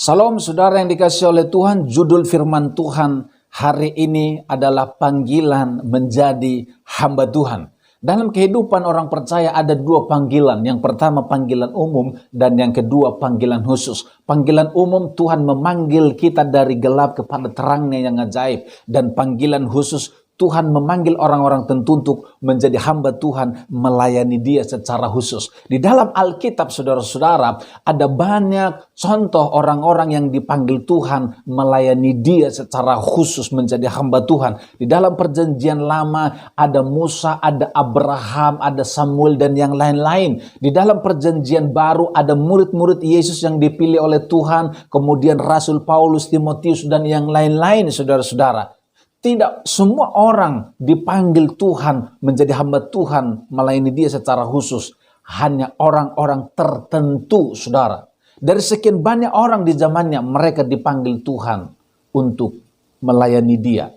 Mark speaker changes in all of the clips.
Speaker 1: Salam saudara yang dikasihi oleh Tuhan, judul firman Tuhan hari ini adalah panggilan menjadi hamba Tuhan. Dalam kehidupan orang percaya ada dua panggilan. Yang pertama panggilan umum dan yang kedua panggilan khusus. Panggilan umum Tuhan memanggil kita dari gelap kepada terangnya yang ajaib. Dan panggilan khusus Tuhan memanggil orang-orang tertentu untuk menjadi hamba Tuhan, melayani Dia secara khusus. Di dalam Alkitab, saudara-saudara, ada banyak contoh orang-orang yang dipanggil Tuhan melayani Dia secara khusus menjadi hamba Tuhan. Di dalam Perjanjian Lama ada Musa, ada Abraham, ada Samuel dan yang lain-lain. Di dalam Perjanjian Baru ada murid-murid Yesus yang dipilih oleh Tuhan, kemudian Rasul Paulus, Timotius dan yang lain-lain, saudara-saudara. Tidak semua orang dipanggil Tuhan menjadi hamba Tuhan melayani Dia secara khusus. Hanya orang-orang tertentu, saudara. Dari sekian banyak orang di zamannya, mereka dipanggil Tuhan untuk melayani Dia.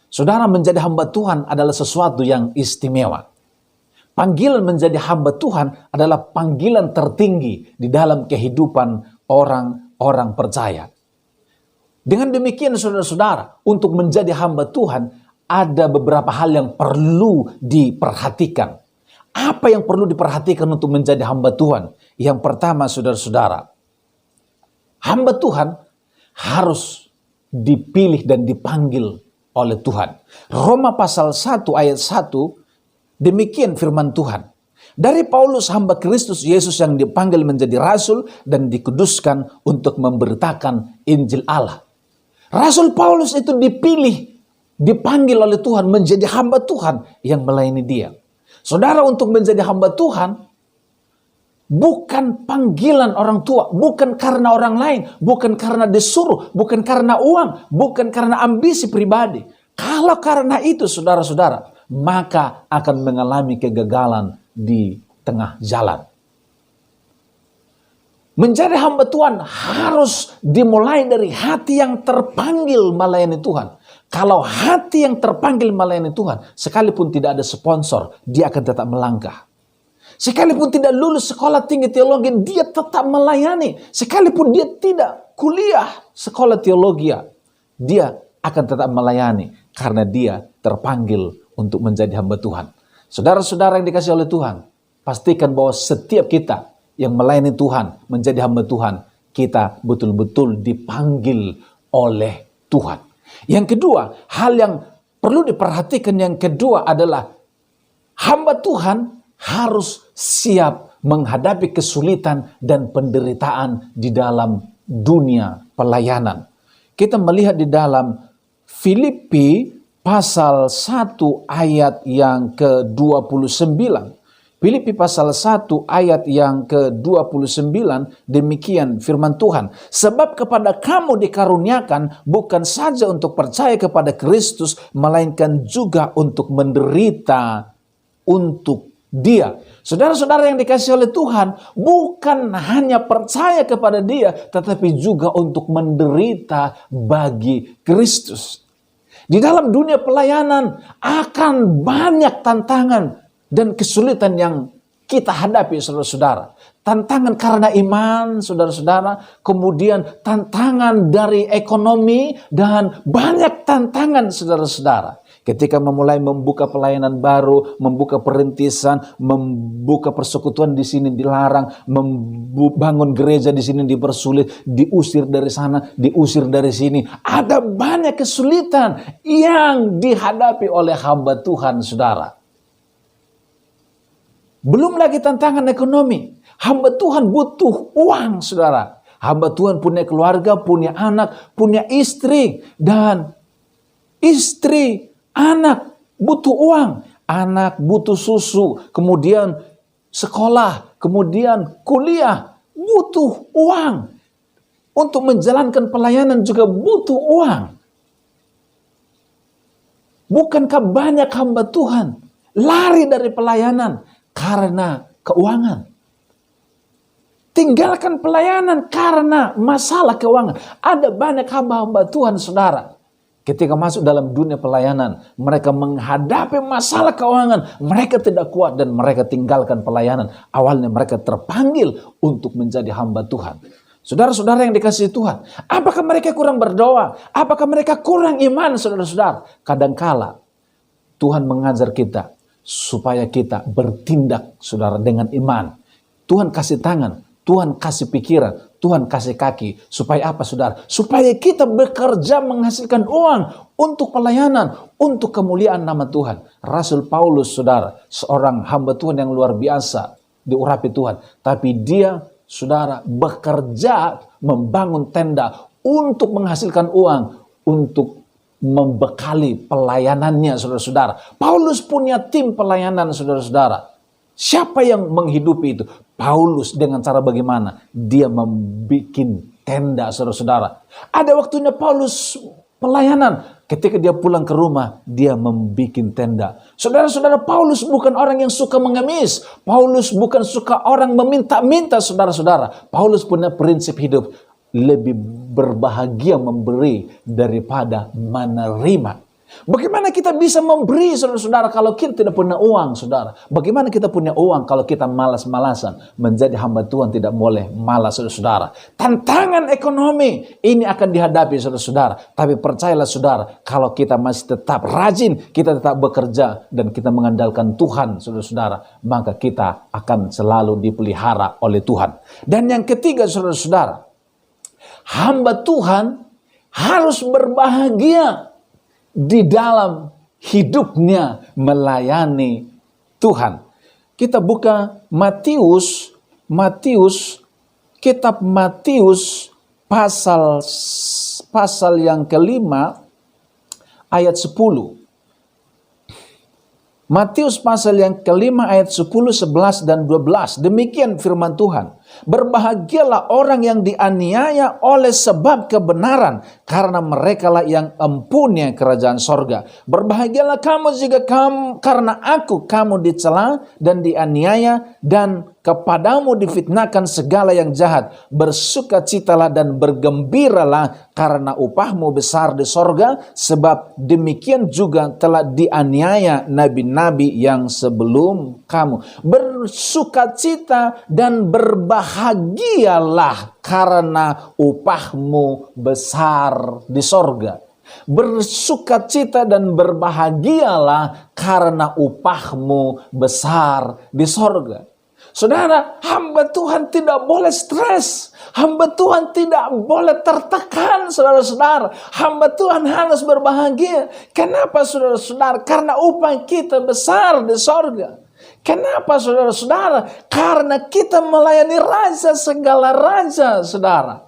Speaker 1: Saudara, menjadi hamba Tuhan adalah sesuatu yang istimewa. Panggilan menjadi hamba Tuhan adalah panggilan tertinggi di dalam kehidupan orang-orang percaya. Dengan demikian saudara-saudara, untuk menjadi hamba Tuhan ada beberapa hal yang perlu diperhatikan. Apa yang perlu diperhatikan untuk menjadi hamba Tuhan? Yang pertama saudara-saudara, hamba Tuhan harus dipilih dan dipanggil oleh Tuhan. Roma pasal 1 ayat 1, demikian firman Tuhan. Dari Paulus hamba Kristus Yesus yang dipanggil menjadi rasul dan dikuduskan untuk memberitakan Injil Allah. Rasul Paulus itu dipanggil oleh Tuhan menjadi hamba Tuhan yang melayani Dia. Saudara, untuk menjadi hamba Tuhan bukan panggilan orang tua, bukan karena orang lain, bukan karena disuruh, bukan karena uang, bukan karena ambisi pribadi. Kalau karena itu saudara-saudara, maka akan mengalami kegagalan di tengah jalan. Menjadi hamba Tuhan harus dimulai dari hati yang terpanggil melayani Tuhan. Kalau hati yang terpanggil melayani Tuhan, sekalipun tidak ada sponsor, dia akan tetap melangkah. Sekalipun tidak lulus sekolah tinggi teologi, dia tetap melayani. Sekalipun dia tidak kuliah sekolah teologi, dia akan tetap melayani. Karena dia terpanggil untuk menjadi hamba Tuhan. Saudara-saudara yang dikasihi oleh Tuhan, pastikan bahwa setiap kita yang melayani Tuhan, menjadi hamba Tuhan, kita betul-betul dipanggil oleh Tuhan. Yang kedua, hal yang perlu diperhatikan yang kedua adalah hamba Tuhan harus siap menghadapi kesulitan dan penderitaan di dalam dunia pelayanan. Kita melihat di dalam Filipi pasal 1 ayat yang ke-29. Filipi pasal 1 ayat yang ke-29, demikian firman Tuhan. Sebab kepada kamu dikaruniakan bukan saja untuk percaya kepada Kristus, melainkan juga untuk menderita untuk Dia. Saudara-saudara yang dikasihi oleh Tuhan, bukan hanya percaya kepada Dia, tetapi juga untuk menderita bagi Kristus. Di dalam dunia pelayanan akan banyak tantangan dan kesulitan yang kita hadapi, saudara-saudara. Tantangan karena iman, saudara-saudara. Kemudian tantangan dari ekonomi dan banyak tantangan, saudara-saudara. Ketika memulai membuka pelayanan baru, membuka perintisan, membuka persekutuan di sini dilarang, membangun gereja di sini dipersulit, diusir dari sana, diusir dari sini. Ada banyak kesulitan yang dihadapi oleh hamba Tuhan, saudara. Belum lagi tantangan ekonomi. Hamba Tuhan butuh uang, saudara. Hamba Tuhan punya keluarga, punya anak, punya istri. Dan istri, anak butuh uang. Anak butuh susu, kemudian sekolah, kemudian kuliah. Butuh uang. Untuk menjalankan pelayanan juga butuh uang. Bukankah banyak hamba Tuhan lari dari pelayanan karena keuangan? Tinggalkan pelayanan karena masalah keuangan. Ada banyak hamba-hamba Tuhan, saudara. Ketika masuk dalam dunia pelayanan, mereka menghadapi masalah keuangan. Mereka tidak kuat dan mereka tinggalkan pelayanan. Awalnya mereka terpanggil untuk menjadi hamba Tuhan. Saudara-saudara yang dikasihi Tuhan, apakah mereka kurang berdoa? Apakah mereka kurang iman, saudara-saudara? Kadangkala Tuhan mengajar kita supaya kita bertindak, saudara, dengan iman. Tuhan kasih tangan, Tuhan kasih pikiran, Tuhan kasih kaki. Supaya apa, saudara? Supaya kita bekerja menghasilkan uang untuk pelayanan, untuk kemuliaan nama Tuhan. Rasul Paulus, saudara, seorang hamba Tuhan yang luar biasa, diurapi Tuhan. Tapi dia, saudara, bekerja membangun tenda untuk menghasilkan uang, untuk membekali pelayanannya, saudara-saudara. Paulus punya tim pelayanan, saudara-saudara. Siapa yang menghidupi itu? Paulus. Dengan cara bagaimana? Dia membuat tenda, saudara-saudara. Ada waktunya Paulus pelayanan. Ketika dia pulang ke rumah, dia membuat tenda. Saudara-saudara, Paulus bukan orang yang suka mengemis. Paulus bukan suka orang meminta-minta, saudara-saudara. Paulus punya prinsip hidup. Lebih berbahagia memberi daripada menerima. Bagaimana kita bisa memberi, saudara-saudara, kalau kita tidak punya uang, saudara? Bagaimana kita punya uang kalau kita malas-malasan? Menjadi hamba Tuhan tidak boleh malas, saudara-saudara. Tantangan ekonomi ini akan dihadapi, saudara-saudara. Tapi percayalah, saudara, kalau kita masih tetap rajin, kita tetap bekerja, dan kita mengandalkan Tuhan, saudara-saudara, maka kita akan selalu dipelihara oleh Tuhan. Dan yang ketiga, saudara-saudara, hamba Tuhan harus berbahagia di dalam hidupnya melayani Tuhan. Kita buka kitab Matius pasal yang kelima ayat 10. Matius pasal yang kelima ayat 10, 11, dan 12. Demikian firman Tuhan. Berbahagialah orang yang dianiaya oleh sebab kebenaran, karena merekalah yang empunya kerajaan sorga. Berbahagialah kamu jika karena kamu dicela dan dianiaya, dan kepadamu difitnahkan segala yang jahat. Bersukacitalah dan bergembiralah, karena upahmu besar di sorga, sebab demikian juga telah dianiaya nabi-nabi yang sebelum kamu. Bersukacita dan berbahagialah, karena upahmu besar di sorga. Bersukacita dan berbahagialah, karena upahmu besar di sorga. Saudara, hamba Tuhan tidak boleh stres. Hamba Tuhan tidak boleh tertekan, saudara-saudara. Hamba Tuhan harus berbahagia. Kenapa, saudara-saudara? Karena upah kita besar di sorga. Kenapa, saudara-saudara? Karena kita melayani raja segala raja, saudara.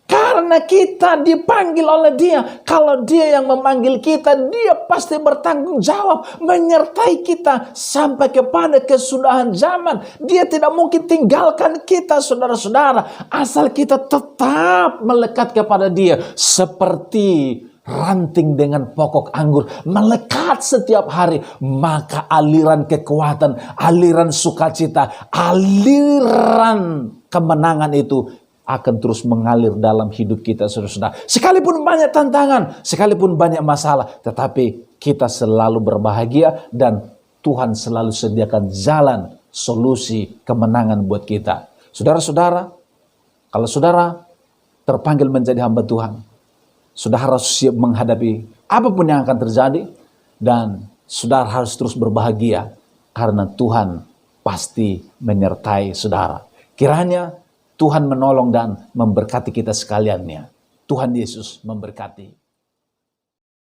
Speaker 1: Karena kita dipanggil oleh Dia. Kalau Dia yang memanggil kita, Dia pasti bertanggung jawab menyertai kita sampai kepada kesudahan zaman. Dia tidak mungkin tinggalkan kita, saudara-saudara, asal kita tetap melekat kepada Dia. Seperti ranting dengan pokok anggur, melekat setiap hari, maka aliran kekuatan, aliran sukacita, aliran kemenangan itu akan terus mengalir dalam hidup kita, saudara-saudara. Sekalipun banyak tantangan, sekalipun banyak masalah, tetapi kita selalu berbahagia dan Tuhan selalu sediakan jalan, solusi, kemenangan buat kita. Saudara-saudara, kalau saudara terpanggil menjadi hamba Tuhan, saudara harus siap menghadapi apapun yang akan terjadi, dan saudara harus terus berbahagia karena Tuhan pasti menyertai saudara. Kiranya Tuhan menolong dan memberkati kita sekaliannya. Tuhan Yesus memberkati.